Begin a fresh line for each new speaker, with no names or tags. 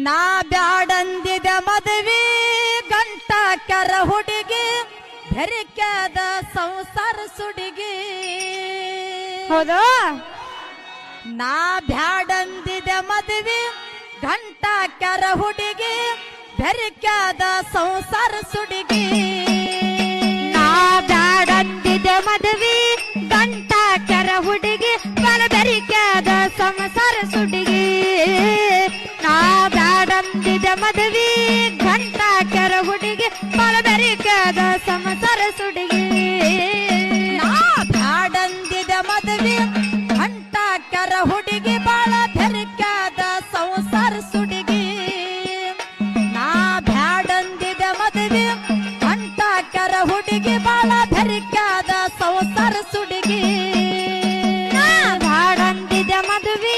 ನಾ ಬ್ಯಾಡಂದಿದ ಮದುವೆ ಗಂಟ ಕೆರ ಹುಡುಗಿ ಬೆರಿಕ್ಯಾದ ಸಂಸಾರ ಸುಡಿಗಿ
ಹೌದು
ನಾ ಬ್ಯಾಡಂದಿದ ಮದುವೆ ಗಂಟ ಕೆರ ಹುಡುಗಿ ಬೆರಿಕ್ಯಾದ ಸಂಸಾರ ಸುಡಿಗಿ
ನಾ ಬ್ಯಾಡಂದಿದ ಮದುವೆ ಗಂಟ ಕೆರ ಹುಡುಗಿ ಬೆರಿಕ್ಯಾದ ಸಂಸಾರ ಸುಡಿಗಿ ನಾ ಬ್ಯಾಡಂದಿದ ಮದುವೆ ಗಂಟ ಕೆರ ಹುಡುಗಿ ಬೆರಿಕ್ಯಾದ ಸಂಸಾರ ಸುಡಿಗಿ
ನಾ ಬ್ಯಾಡಂದಿದ ಮದುವೆ ಗಂಟ ಕೆರ ಹುಡುಗಿ ಬಾಳ ಬೆರಿಕ್ಯಾದ ಸಂಸಾರ ಸುಡಿಗಿ ನಾ ಬ್ಯಾಡಂದಿದ ಮದುವೆ ಗಂಟ ಕೆರ ಹುಡುಗಿ ಬಾಳ ಬೆರಿಕ್ಯಾದ ಸಂಸಾರ ಸುಡಿಗಿ
ನಾ ಬ್ಯಾಡಂದಿದ ಮದುವೆ